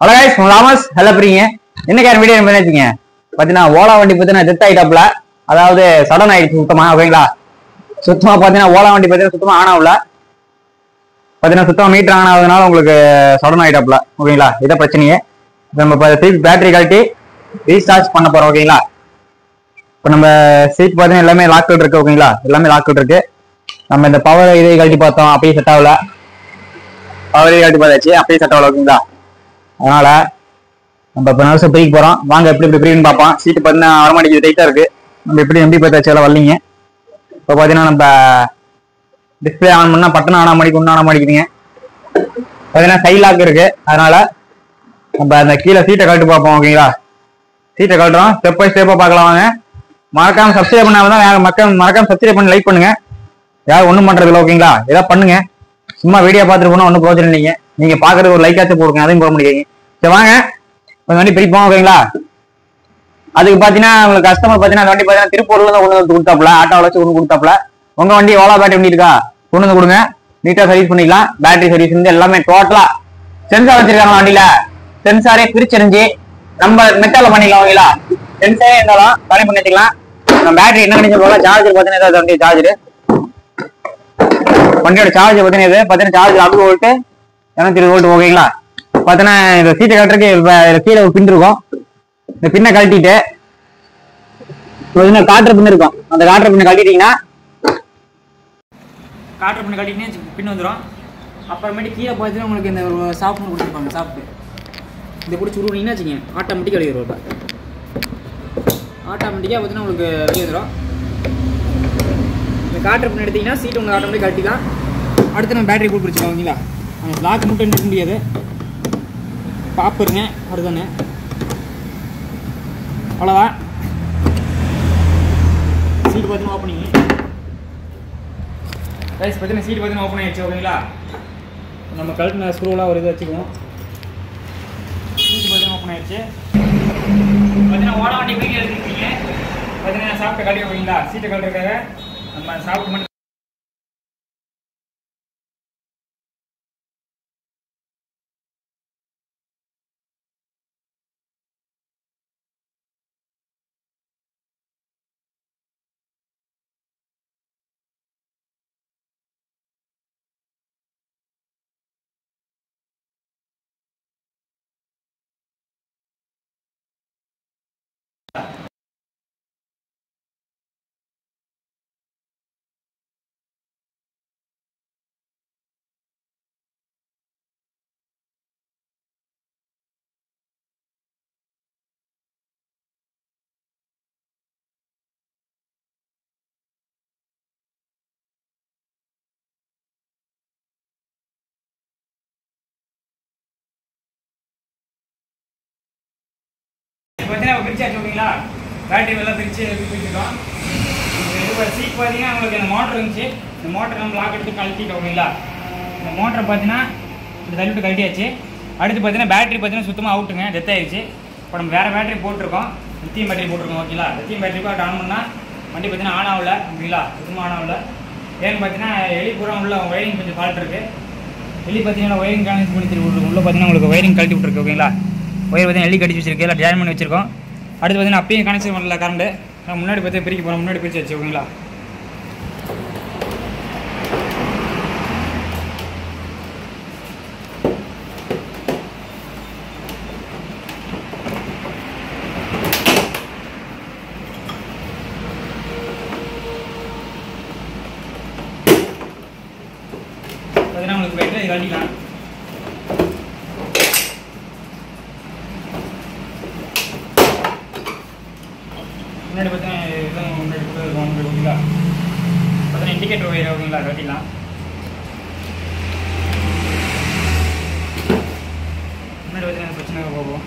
Hello guys, ராமஸ் hello பிரிங்க. இன்னைக்கு வீடியோ என்ன பண்ணிருக்கீங்க பாத்தீங்கன்னா, ஓலா வண்டி பாத்தீங்கன்னா டெத் ஆயிட்டாப்ல. அதாவது சடன் ஆயிடுச்சு சுத்தமா. ஓகேங்களா, சுத்தமா பாத்தீங்கன்னா ஓலா வண்டி பாத்தீங்கன்னா சுத்தமா ஆன் ஆகல. பாத்தீங்கன்னா சுத்தமா மீட்டர் ஆன் ஆகுதுனால உங்களுக்கு சடன் ஆயிட்டாப்ல. ஓகேங்களா, இதான் பிரச்சனையே. நம்ம பேட்டரி கழட்டி ரீசார்ஜ் பண்ண போறோம். ஓகேங்களா, இப்போ நம்ம சீட் பாத்தீங்கன்னா எல்லாமே லாக்கல் இருக்கு. ஓகேங்களா, எல்லாமே லாக்கல் இருக்கு. நம்ம இந்த பவர் இதை கழட்டி பார்த்தோம், அப்படியே செட் ஆகல. பவர் இதை கழட்டி பார்த்தாச்சு, அப்படியே செட் ஆகல. ஓகேங்களா, அதனால நம்ம இப்போ நர்ஸை பிரிக்க போறோம். வாங்க எப்படி பிரிக்குன்னு பார்ப்போம். சீட்டு பார்த்தீங்கன்னா அரமாடிக்கு டைட்டா இருக்கு. நம்ம எப்படி பார்த்தாச்சு எல்லாம் வரலீங்க. இப்போ பார்த்தீங்கன்னா நம்ம டிஸ்பிளே ஆன் பண்ணா பட்டன் ஆனா மாடிக்கு ஒன்றும் ஆன மாடிக்குதுங்க. பார்த்தீங்கன்னா கை லாக் இருக்கு. அதனால நம்ம அந்த கீழே சீட்டை கழட்டு பார்ப்போம். ஓகேங்களா, சீட்டை கழட்டுறோம். ஸ்டெப் பை ஸ்டெப்பாக பார்க்கலாம். வாங்க. மறக்காம சப்ஸ்கிரைப் பண்ணாம தான் மறக்காம சப்ஸ்கிரைப் பண்ணி லைக் பண்ணுங்க. யாரும் ஒன்றும் பண்றதில்ல. ஓகேங்களா, ஏதாவது பண்ணுங்க. சும்மா வீடியோ பார்த்துட்டு போனா ஒன்றும் பிரயோஜனம் இல்லைங்க. நீங்க பாக்குறது ஒரு லைக்காச்சும் போடுங்க, அதையும் போட முடியாது. சரி வாங்க வண்டி பிரிப்போம். ஓகேங்களா, அதுக்கு பாத்தீங்கன்னா உங்களுக்கு கஸ்டமர் பாத்தீங்கன்னா வண்டி பாத்தீங்கன்னா திருப்பூர்ல இருந்து கொண்டு வந்து கொடுத்தாப்ல. ஆட்டோவில் வச்சு கொண்டு கொடுத்தாப்ல. உங்க வண்டி ஓலா பேட்டரி வண்டி இருக்கா, கொண்டு வந்து கொடுங்க. நீட்டா சர்வீஸ் பண்ணிக்கலாம். பேட்டரி சர்வீஸ் இருந்து எல்லாமே டோட்டலா சென்சார் வச்சிருக்காங்க வண்டியில. சென்சாரே பிரிச்சிருந்துச்சு நம்ம மெட்டால பண்ணிக்கலாம். ஓகேங்களா, சென்சாரே இருந்தாலும் கனெக்ட் பண்ணி வச்சுக்கலாம். நம்ம பேட்டரி என்ன கண்டிஷன் போகலாம். சார்ஜர் பாத்தீங்கன்னா வண்டி சார்ஜர், வண்டியோட சார்ஜ் பாத்தீங்கன்னா சார்ஜ் 60 வோல்ட் 220 வோல்ட். ஓகேங்களா, பாத்தீங்கன்னா இந்த சீட்டை கட்டுறதுக்கு கீழே ஒரு பின் இருக்கும். இந்த பின்னை கழட்டிட்டு காட்டுற பின் இருக்கும். அந்த காட்டுற பின்னை கழட்டிட்டீங்கன்னா காட்டுற பின்னை கழட்டினே பின் வந்துடும். அப்புறமேட்டு கீழே பார்த்தீங்கன்னா உங்களுக்கு இந்த ஒரு சாஃப்ட்னு கொடுத்துருப்பாங்க. சாஃப்ட் இதை பிடிச்சி விடுவீங்கன்னா வச்சுங்க, ஆட்டோமேட்டிக்காக வெளியே வரும். ஆட்டோமேட்டிக்காக பார்த்தீங்கன்னா உங்களுக்கு வெளியே வந்துடும். இந்த காட்டுற பின் எடுத்தீங்கன்னா சீட்டு உங்களுக்கு ஆட்டோமேட்டிக் கழட்டிக்கலாம். அடுத்து நம்ம பேட்டரி கூட பிடிச்சிக்கலாம். ஓகேங்களா, அந்த லாக் மட்டும் நிற்க முடியாது. பாப்புருங்க வருதுன்னு அவ்வளோதான். சீட்டு பார்த்தீங்கன்னா ஓப்பனிங் ரைஸ் பார்த்தீங்கன்னா சீட்டு பார்த்தீங்கன்னா ஓப்பன் ஆகிடுச்சு. ஓகேங்களா, நம்ம கழட்டின ஸ்க்ரூலாம் ஒரு இது வச்சுக்குவோம். சீட்டு பார்த்தீங்கன்னா ஓப்பன் ஆகிடுச்சு. பார்த்தீங்கன்னா ஓட வண்டி பிடிக்க எடுத்துக்கிட்டீங்க. பார்த்தீங்கன்னா சாப்பிட்ட கழட்டி. ஓகேங்களா, சீட்டை கழட்டுறதுக்காக நம்ம சாப்பிட்டு மட்டும் பார்த்தீங்கன்னா பிரிச்சாச்சு. ஓகேங்களா, பேட்டரி எல்லாம் பிரிச்சுருக்கோம். இது சீட் பார்த்தீங்கன்னா உங்களுக்கு இந்த மோட்டர் இருந்துச்சு. இந்த மோட்டர் நம்ம லாக் எடுத்து கழட்டிட்டோம். ஓகேங்களா, இந்த மோட்டரை பார்த்தீங்கன்னா இந்த தள்ளிட்டு கழட்டியாச்சு. அடுத்து பார்த்தீங்கன்னா பேட்டரி பார்த்தீங்கன்னா சுத்தமாக அவுட்டுங்க, டெத் ஆயிடுச்சு. இப்போ நம்ம வேறு பேட்டரி போட்டிருக்கோம், லித்தியம் பேட்டரி போட்டிருக்கோம். ஓகேங்களா, லித்தியம் பேட்டரி பார்த்து ஆன் பண்ணால் வண்டி பார்த்தீங்கன்னா ஆன் ஆகல. ஓகேங்களா, சுத்தமாக ஆன் ஆகல. ஏன்னு பார்த்தீங்கன்னா எலிபுறம் உள்ள ஒயரிங் கொஞ்சம் ஃபால்ட் இருக்குது. எலி பார்த்தீங்கன்னா ஒயரிங் கனெக்ட் பண்ணி விட்டுருக்கு. உள்ளே பார்த்தீங்கன்னா உங்களுக்கு ஒயரிங் கழட்டி விட்டுருக்கு. ஓகேங்களா, ஒயர் பார்த்தீங்கன்னா எலி கட்டி வச்சிருக்கு, எல்லாம் ஜாயின் பண்ணி வச்சிருக்கோம். அடுத்து பார்த்தீங்கன்னா அப்பயும் கனெக்ஷன் பண்ணல கரண்ட். நான் முன்னாடி பார்த்து பிரிக்க போகிறோம். முன்னாடி பிரிச்சு வச்சு. ஓகேங்களா, பார்த்தீங்கன்னா உங்களுக்கு வெயிட்டில் கழட்டிக்கலாம். முன்னாடி பார்த்தீங்கன்னா இதுதான் முன்னாடி கூட இருக்கும். ஓகேங்களா, பார்த்தீங்கன்னா இண்டிகேட்டர் ஒயர். ஓகேங்களா, கட்டிடலாம். முன்னாடி பார்த்தீங்கன்னா பிரச்சனை போகும்.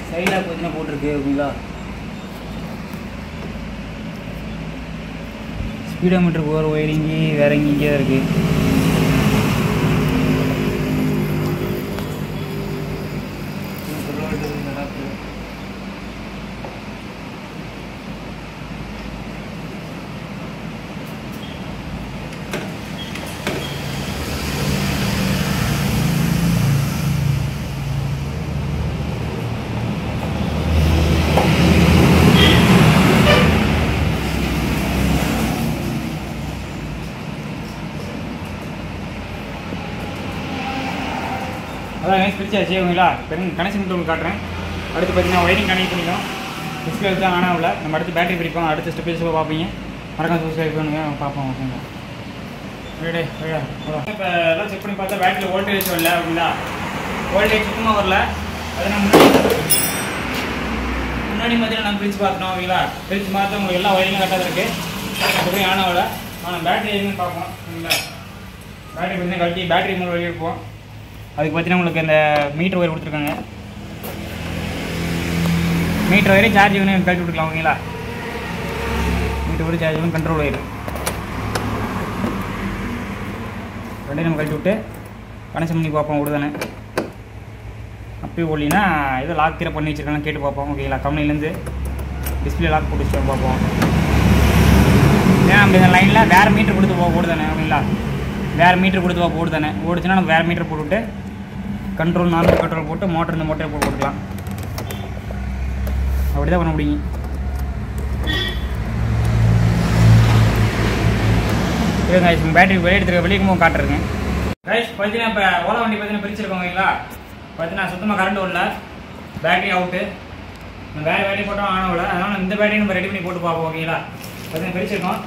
சைடாக பார்த்தீங்கன்னா போட்டிருக்கு. ஓகேங்களா, ஸ்பீடோமீட்டர் போகிற ஒயரிங்கி வேற இங்கே தான் இருக்குது. அதான் நைஸ் பிரிச்சாச்சு ஓகேங்களா. கனெக்ஷன் மட்டும் உங்களுக்கு காட்டுறேன். அடுத்து பார்த்தீங்கன்னா ஒயரிங் கனெக்ட் பண்ணிக்கும். டிஸ்பிளே தான் ஆன் ஆகல. நம்ம அடுத்து பேட்டரி பிரிப்போம். அடுத்த ஸ்டெப் பார்ப்பீங்க. மறக்காம சப்ஸ்கிரைப் பண்ணுங்க பார்ப்போம் ஓகேங்களா. இப்போ எல்லாம் செக் பண்ணி பார்த்தா பேட்டரியில் வோல்டேஜ் வரல ஓகேங்களா. வோல்டேஜ் சுத்தமாக வரல. அதை நம்ம முன்னாடி பார்த்தீங்கன்னா நம்ம பிரித்து பார்க்கணும் ஓகேங்களா. பிரித்து பார்த்தா உங்களுக்கு எல்லா ஒயரிங்கும் கரெக்டாக இருக்குது. அதுக்கப்புறம் ஆன் ஆகல. ஆனால் பேட்டரி எதுன்னு பார்ப்போம் ஓகேங்களா. பேட்டரி பார்த்தீங்கன்னா கழட்டி பேட்டரி மூணு வழி இருப்போம். அதுக்கு பார்த்தீங்கன்னா உங்களுக்கு இந்த மீட்டர் ஒயர் கொடுத்துருக்காங்க. மீட்டர் ஒயரே சார்ஜ் வேணும் கழட்டி விட்டுக்கலாம் ஓகேங்களா. மீட்டர் ஒயர் சார்ஜ் வேணும் கண்ட்ரோல் ஒயர் ரெண்டையும் நம்ம கழட்டி விட்டு கனெக்ஷன் பண்ணி பார்ப்போம். விடுதானே அப்பயே ஓடலினா ஏதோ லாக் கீரை பண்ணி வச்சுருக்காங்க கேட்டு பார்ப்போம் ஓகேங்களா. கம்பெனிலேருந்து டிஸ்பிளே லாக் போட்டு வச்சுட்டு பார்ப்போம். ஏன்னா நம்ம இந்த லைனில் வேறு மீட்டர் கொடுத்து ஓடுதானே ஓகேங்களா. வேறு மீட்டர் கொடுத்து ஓடுதானே ஓடுச்சுன்னா நம்ம வேறு மீட்டர் போட்டுவிட்டு கண்ட்ரோல் நார்மல் கண்ட்ரோல் போட்டு மோட்டர் இந்த மோட்டரை போட்டு கொடுக்கலாம். அப்படி தான் பண்ண முடியும். இருங்க பேட்டரி வெளியே எடுத்துருக்க வெளியே காட்டுறேங்க. ரைஸ் பார்த்தீங்கன்னா இப்போ ஓலா வண்டி பார்த்தீங்கன்னா பிரிச்சிருக்கோம் ஓகேங்களா. பார்த்தீங்கன்னா சுத்தமாக கரண்ட் வரல. Battery out. வேறு பேட்டரி போட்டோம் ஆன் ஆகல. அதனால் இந்த பேட்டரி நம்ம ரெடி பண்ணி போட்டு பார்ப்போம் ஓகேங்களா. பார்த்தீங்கன்னா பிரிச்சிருக்கோம்.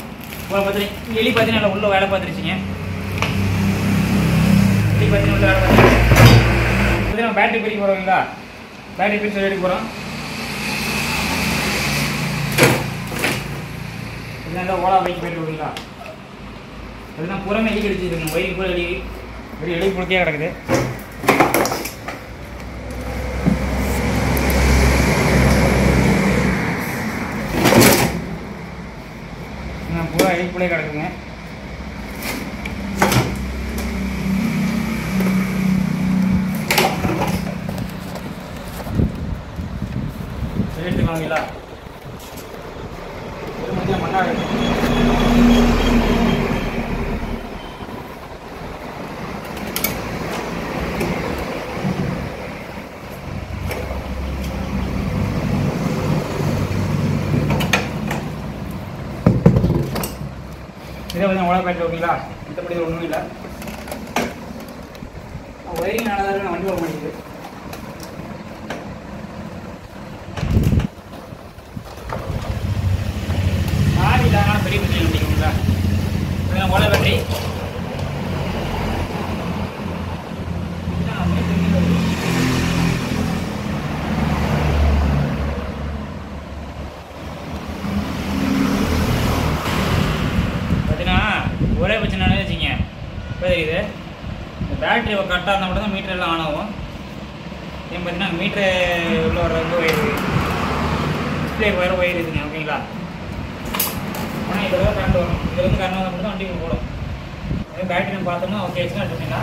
இப்போ பார்த்தீங்கன்னா எலி பார்த்தீங்கன்னா உள்ள வேலை பார்த்துருச்சிங்க. எலி பார்த்தீங்கன்னா உள்ள வேலை பார்த்துருச்சு. பார்த்தீங்கன்னா பேட்டரி பிரிக்க போகிறோம் ஓகேங்களா. பேட்டரி பிரிச்சு எடுக்க போகிறோம். இதுதான் ஓலா பைக் போயிட்டு ஓகேங்களா. அதுதான் புறமே எலி கடிச்சிருக்குங்க. வயிறு கூட எலி புழுக்கையாக கிடக்குது. பூரா எலி புள்ளையே கிடக்குங்க. எடுத்துக்கலாம் ஓகேங்களா. மண்ணா இதே வந்து ஓலா பேட்டரி ஓகேங்களா. மற்றபடி ஒன்றும் இல்லை. ஒயரிங் ஆனதாக இருக்கு. வண்டி வர மாட்டேங்குது. ஆடி இல்லாமல் பெரிய பிரச்சனை முடியுங்களா. ஓலா பேட்டரி ஒரே பிரச்சனை வச்சுங்க. இப்போ தெரியுது இந்த பேட்டரி கரெக்டாக இருந்தால் மட்டும் தான் மீட்டர் எல்லாம் ஆன் ஆகும். ஏன் பார்த்தீங்கன்னா மீட்ரு உள்ள வர வந்து ஒயர் டிஸ்பிளே வர ஒயர் இருக்குங்க ஓகேங்களா. ஆனால் இதில் தான் கரண்ட் வரும். இதில் வந்து கரண்ட் வந்தால் மட்டும் தான் வண்டி போடும். அதே பேட்டரி நம்ம பார்த்தோம்னா ஓகே வச்சுன்னா எடுத்துக்கிங்களா.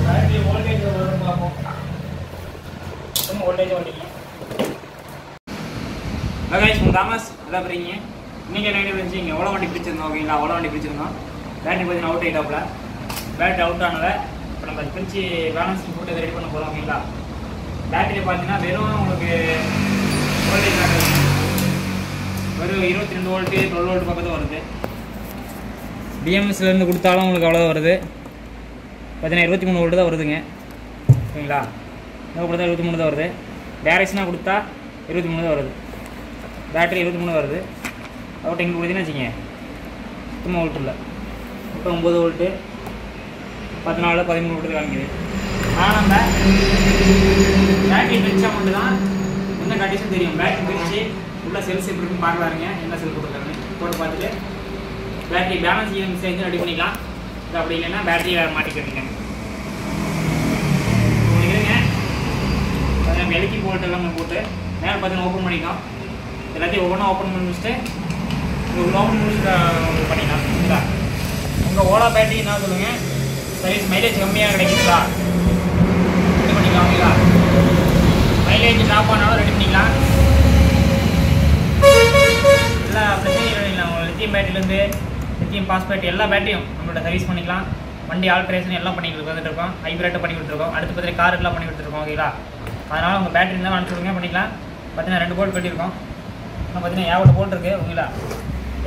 பேட்டரி வோல்டேஜ் வரும் பார்ப்போம். வோல்டேஜ் வண்டிங்க மகேஷ் தாமஸ் எல்லாம் போகிறீங்க. இன்றைக்கி என்ன ஐடியா வச்சு இங்கே ஓலா வண்டி பிரிச்சிருந்தோம் ஓகேங்களா. ஓலா வண்டி பிரிச்சிருந்தோம். பேட்டரி பார்த்தீங்கன்னா அவுட் ஆகிட்டாப்புல. பேட்டரி அவுட் ஆனதை இப்போ நம்ம பிரித்து பேலன்ஸ் போட்டு ரெடி பண்ண போகிறோம் ஓகேங்களா. பேட்டரி பார்த்தீங்கன்னா வெறும் உங்களுக்கு வோல்டேஜ் வெறும் 22 வோல்ட்டு 12 வோல்ட் பக்கத்தில் வருது. டிஎம்எஸ்லேருந்து கொடுத்தாலும் உங்களுக்கு அவ்வளோதான் வருது. பார்த்தீங்கன்னா 23 வோல்ட்டு தான் வருதுங்க ஓகேங்களா. இங்கே கொடுத்தா 23 தான் வருது. டேரெக்ஷனாக கொடுத்தா 23 தான் வருது. பேட்டரி 23 வருது. அவுட் எங்கே கொடுத்தீங்கன்னா வச்சுங்க சுத்தமாக வோல்ட் இல்லை. இப்போ 9 வோல்ட்டு 14 13 வோல்ட்டு காமிக்குது. ஆனால் நம்ம பேட்டரி பிரிச்சா மட்டும் தான் என்ன கண்டிஷன் தெரியும். பேட்டரி பிரித்து உள்ள செல்ஸ் எப்படி இருக்குன்னு பார்க்கலாருங்க. என்ன செல் கொடுத்துருக்காங்க போட்டு பார்த்துட்டு பேட்டரி பேலன்ஸ் மிஸ் ஆகிட்டு ரெடி பண்ணிக்கலாம். இது அப்படி இல்லைன்னா பேட்டரியை மாட்டிக்கிறீங்க. இருங்க நம்ம எலக்ட்ரிக் போல்ட் எல்லாம் போட்டு நேரம் பார்த்தீங்கன்னா ஓப்பன் பண்ணிக்கலாம். எல்லாத்தையும் ஒவ்வொன்றா ஓப்பன் பண்ணி முடிச்சுட்டு உங்களுக்கு ஓப்பன் முடிச்சுட்டு பண்ணிக்கலாம் சரிங்களா. உங்கள் ஓலா பேட்டரி என்ன சொல்லுங்கள் சர்வீஸ் மைலேஜ் கம்மியாக கிடைக்குங்களா ரெடி பண்ணிக்கலாம் ஓகேங்களா. மைலேஜ் ட்ராப் ஆனாலும் ரெடி பண்ணிக்கலாம். எல்லா பிரச்சனையும் இல்லை. உங்கள் லித்தியம் பேட்டரியிலேருந்து லித்தியம் பாஸ்பேட் எல்லா பேட்டரியும் நம்மளோட சர்வீஸ் பண்ணிக்கலாம். வண்டி ஆல்ட்ரேஷன் எல்லாம் பண்ணி வந்துட்டு இருக்கோம். ஹைப்ரேட்டை பண்ணி கொடுத்துருக்கோம். அடுத்து பார்த்தீங்கன்னா கார் எல்லாம் பண்ணி கொடுத்துருக்கோம் ஓகேங்களா. அதனால் உங்கள் பேட்டரி இருந்தால் அனுப்பிச்சுடுங்க பண்ணிக்கலாம். பார்த்தீங்கன்னா 2 போல்ட் கட்டியிருக்கோம். இன்னும் பார்த்தீங்கன்னா 7 போல்ட் இருக்குது ஓகேங்களா.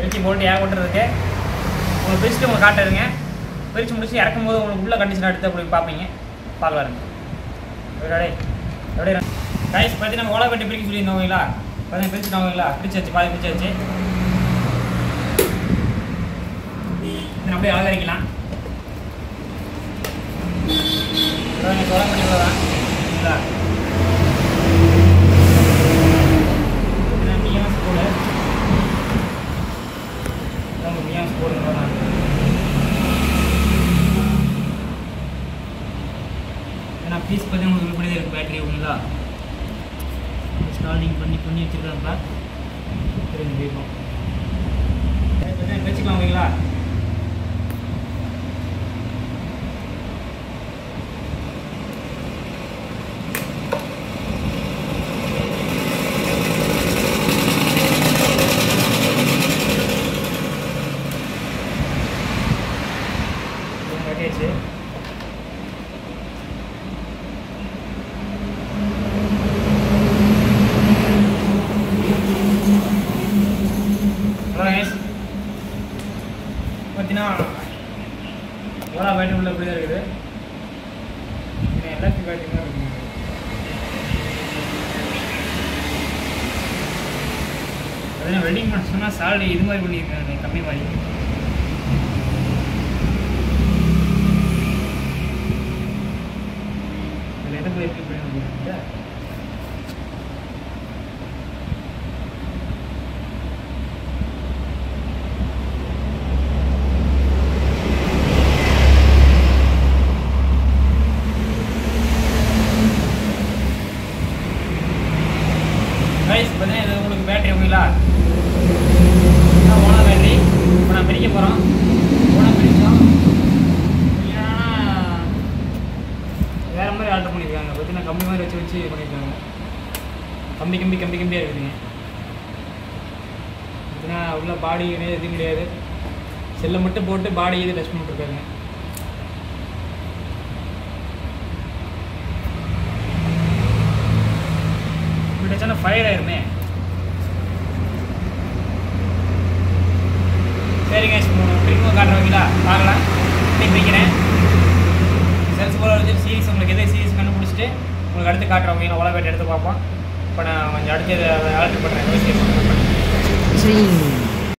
எல்ஜி போல்ட் 7 இருக்குது. உங்களுக்கு பிரிச்சுட்டு உங்களுக்கு காட்டுறதுங்க. பிரித்து முடிச்சு இறக்கும் போது உங்களுக்கு உள்ள கண்டிஷன் எடுத்து அப்படி பார்ப்பீங்க. பார்க்கலாம் அப்படியே ரைஸ் பற்றி நம்ம ஓலா பெட்டி பிரிக்க சொல்லியிருந்தோங்களா, பார்த்தீங்கன்னா பிரிச்சுட்டோங்களா, பிரிச்சாச்சு, பாதி பிரிச்சாச்சு. இதை அப்படியே அலங்கரிக்கலாம். ஓலா பெட்டி தான் சரிங்களா. மியாஸ் போடு மியாஸ் போடுங்க. ஏன்னா பீஸ் பார்த்தீங்கன்னா உங்களுக்கு இப்படி இருக்குது பேட்டரி ஓகேங்களா. இன்ஸ்டாலிங் பண்ணி வச்சுருக்காங்களா தெரிஞ்சு போயிருக்கோம். வச்சுக்கலாம் ஓகேங்களா. கட்டியாச்சு. பார்த்தீங்கன்னா ஓலா பேட்டரி உள்ள இப்படி தான் இருக்குது. எலக்ட்ரிக் பேட்டரி தான் இருக்குது. பார்த்தீங்கன்னா வெல்டிங் பண்ண சொன்னால் சால்ரி இது மாதிரி பண்ணியிருக்காங்க, கம்மி மாதிரி. இதில் எதை போய் எப்படி பண்ணி வந்துருக்கீங்க. பார்த்தீங்கன்னா இது உங்களுக்கு பேட்டரி ஓகேங்களா. ஓனா பேட்டரி இப்போ நான் பிரிக்க போகிறோம். ஓனா பிரிச்சோம் இல்லைன்னா வேறு மாதிரி ஆல்ட்ரு பண்ணியிருக்காங்க. பார்த்தீங்கன்னா கம்பி மாதிரி வச்சு பண்ணியிருக்காங்க. கம்பியாக இருக்குதுங்க. பார்த்தீங்கன்னா உள்ள பாடி எதுவும் கிடையாது. செல்லை மட்டும் போட்டு பாடி இது டச் பண்ணிட்டுருக்காங்க. இப்படி டச்சான ஃபயர் ஆயிருமே. சரிங்க பிரிக்கும் காட்டுற வைங்களா, பார்க்கலாம். இப்படி பிரிக்கிறேன். செல்ஸ் போல வச்சு சீரிஸ் உங்களுக்கு எதே சீரிஸ் கண்டுபிடிச்சிட்டு உங்களுக்கு அடுத்து காட்டுற வைங்களா. ஓலா பேட்டரி எடுத்து பார்ப்போம். இப்போ நான் கொஞ்சம் அடுத்து ஆல்ட்ரு பண்ணுறேன்.